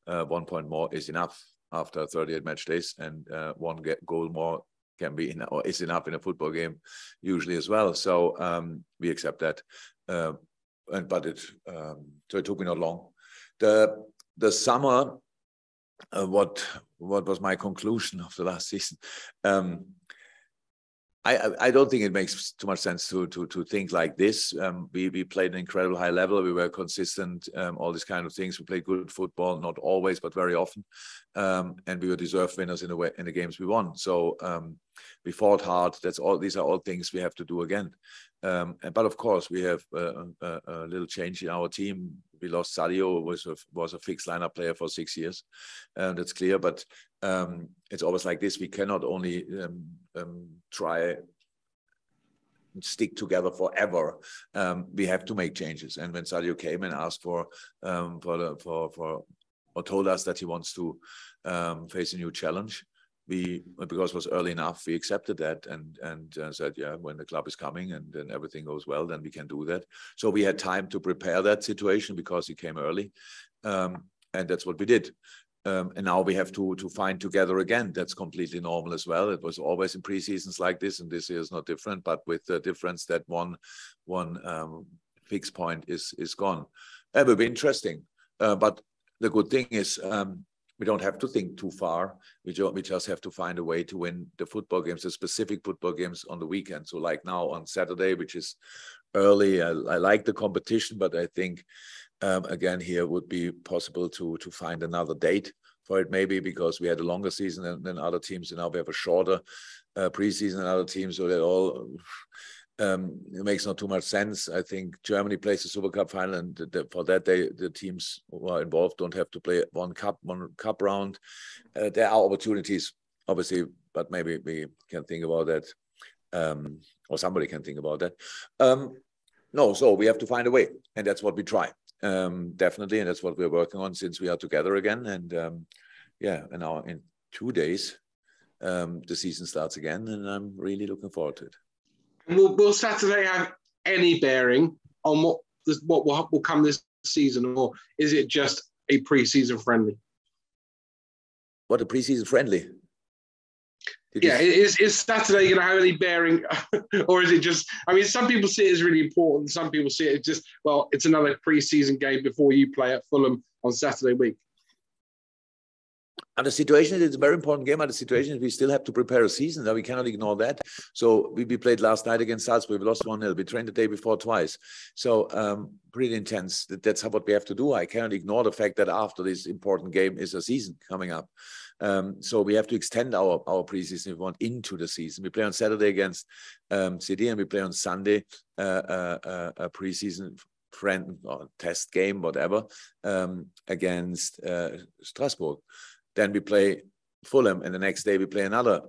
1 point more is enough after 38 match days, and one goal more can be or is enough in a football game usually as well. So we accept that. So it took me not long. The summer, what was my conclusion of the last season? I don't think it makes too much sense to think like this. We played an incredible high level. We were consistent, all these kind of things. We played good football, not always, but very often. And we were deserved winners in the games we won. So we fought hard. These are all things we have to do again. But of course, we have a little change in our team. We lost Sadio, was a fixed lineup player for 6 years. That's clear. But it's always like this. We cannot only try and stick together forever. We have to make changes. And when Sadio came and asked for or told us that he wants to face a new challenge, because it was early enough, we accepted that and said, yeah, when the club is coming and then everything goes well, then we can do that. So we had time to prepare that situation because he came early, and that's what we did. And now we have to find together again. That's completely normal as well. It was always in pre-seasons like this, and this year is not different, but with the difference that one fixed point is gone. It will be interesting, but the good thing is we don't have to think too far. We just have to find a way to win the football games, the specific football games on the weekend. So like now on Saturday, which is early, I like the competition, but I think again here would be possible to find another date for it, maybe because we had a longer season than other teams, and now we have a shorter preseason than other teams. So that all it makes not too much sense. I think Germany plays the Super Cup final, and for that the teams who are involved don't have to play one cup round. There are opportunities, obviously, but maybe we can think about that, or somebody can think about that. No, so we have to find a way, and that's what we try, definitely, and that's what we're working on since we are together again. And yeah, and now in 2 days, the season starts again, and I'm really looking forward to it. Will Saturday have any bearing on what will come this season, or is it just a pre-season friendly? What, a pre-season friendly? Is Saturday going to have any bearing, or is it just? I mean, some people see it as really important. Some people see it as just, well, it's another pre-season game before you play at Fulham on Saturday week. And the situation is, it's a very important game. And the situation is, we still have to prepare a season. Now we cannot ignore that. So we played last night against Salzburg. We lost 1-0. We trained the day before twice. So pretty intense. That's what we have to do. I cannot ignore the fact that after this important game is a season coming up. So we have to extend our preseason if we want into the season. We play on Saturday against City, and we play on Sunday a preseason friend or test game, whatever, against Strasbourg. Then we play Fulham, and the next day we play another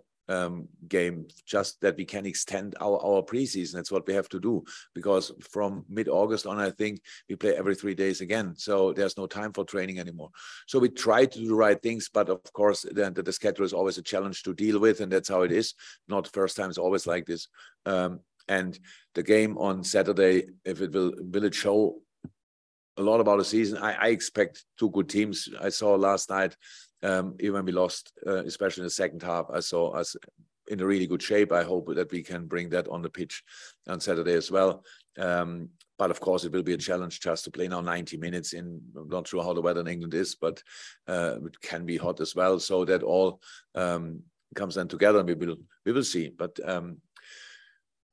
game, just that we can extend our preseason. That's what we have to do, because from mid-August on, I think we play every 3 days again. So there's no time for training anymore. So we try to do the right things, but of course, the schedule is always a challenge to deal with, and that's how it is. Not the first time, it's always like this. And the game on Saturday, if it will it show a lot about the season? I expect two good teams. I saw last night, even when we lost, especially in the second half, I saw us in a really good shape. I hope that we can bring that on the pitch on Saturday as well. But of course, it will be a challenge just to play now 90 minutes in. I'm not sure how the weather in England is, but it can be hot as well. So that all comes then together, and we will see. But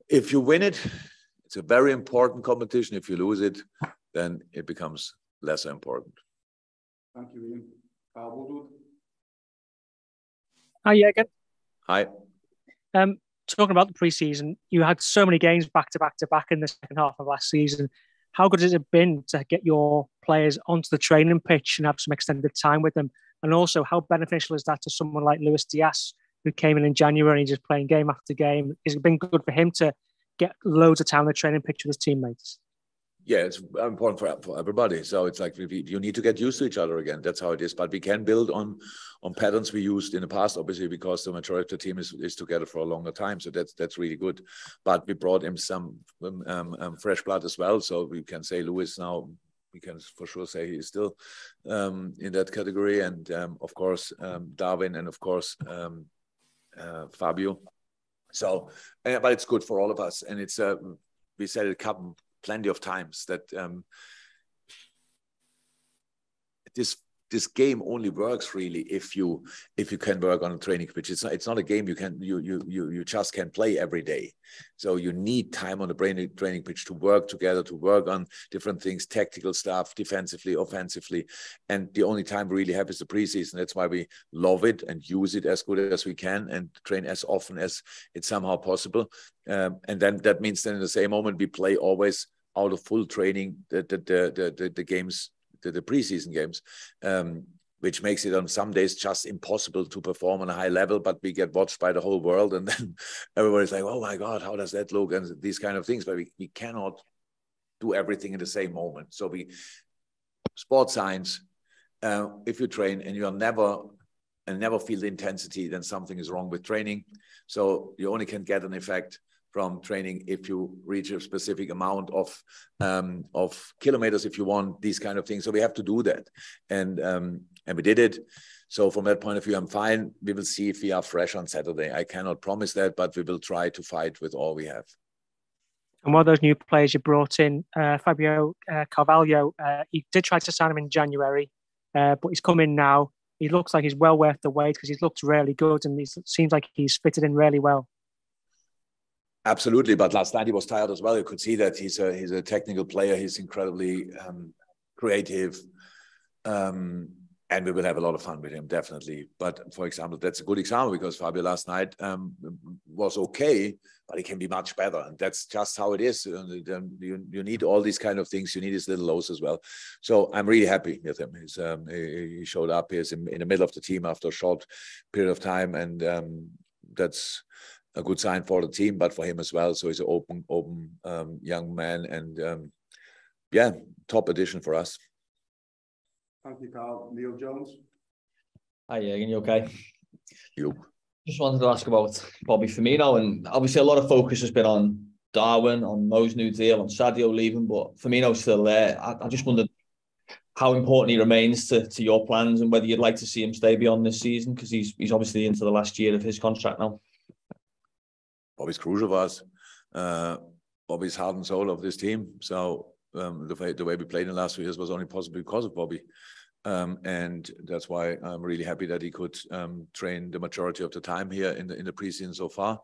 if you win it, it's a very important competition. If you lose it, then it becomes lesser important. Thank you, Ian. Hi, Jurgen. Hi. Talking about the preseason, you had so many games back to back in the second half of last season. How good has it been to get your players onto the training pitch and have some extended time with them? And also, how beneficial is that to someone like Luis Diaz, who came in January and just playing game after game? Has it been good for him to get loads of time on the training pitch with his teammates? Yeah, it's important for everybody. So it's like you need to get used to each other again. That's how it is. But we can build on patterns we used in the past, obviously, because the majority of the team is together for a longer time. So that's really good. But we brought him some fresh blood as well. So we can say Luis now we can for sure say he is still in that category. And of course, Darwin, and of course, Fabio. So, but it's good for all of us. And it's, we said it plenty of times that this game only works really if you can work on a training pitch. It's not a game you just can play every day. So you need time on the training pitch to work together, to work on different things, tactical stuff, defensively, offensively. And the only time we really have is the preseason. That's why we love it and use it as good as we can and train as often as it's somehow possible. And then that means then in the same moment we play always out of full training the games, the preseason games, which makes it on some days just impossible to perform on a high level, but we get watched by the whole world. And then everybody's like, oh my God, how does that look? And these kind of things, but we cannot do everything in the same moment. So sports science, if you train and you are never feel the intensity, then something is wrong with training. So you only can get an effect from training if you reach a specific amount of kilometers, if you want these kind of things. So we have to do that, and we did it. So from that point of view, I'm fine. We will see if we are fresh on Saturday. I cannot promise that, but we will try to fight with all we have. And one of those new players you brought in, Fabio Carvalho, you did try to sign him in January, but he's come in now. He looks like he's well worth the wait because he's looked really good and he seems like he's fitted in really well. Absolutely, but last night he was tired as well. You could see that he's a technical player. He's incredibly creative, and we will have a lot of fun with him, definitely. But for example, that's a good example because Fabio last night was okay, but he can be much better, and that's just how it is. You need all these kind of things. You need his little lows as well. So I'm really happy with him. He showed up. He's in the middle of the team after a short period of time, and that's a good sign for the team, but for him as well. So he's an open young man, and yeah, top addition for us. Thank you, Carl. Neil Jones. Hi, Jurgen, you okay? You. Just wanted to ask about Bobby Firmino, and obviously a lot of focus has been on Darwin, on Mo's new deal, on Sadio leaving, but Firmino's still there. I just wondered how important he remains to your plans and whether you'd like to see him stay beyond this season, because he's obviously into the last year of his contract now. Bobby's crucial for us. Bobby's heart and soul of this team. So the way we played in the last 2 years was only possible because of Bobby. And that's why I'm really happy that he could train the majority of the time here in the preseason so far.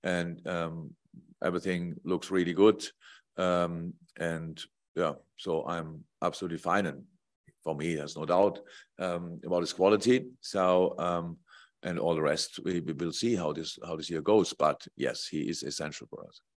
And everything looks really good. And yeah, so I'm absolutely fine. And for me, there's no doubt about his quality. So and all the rest, we will see how this year goes. But yes, he is essential for us.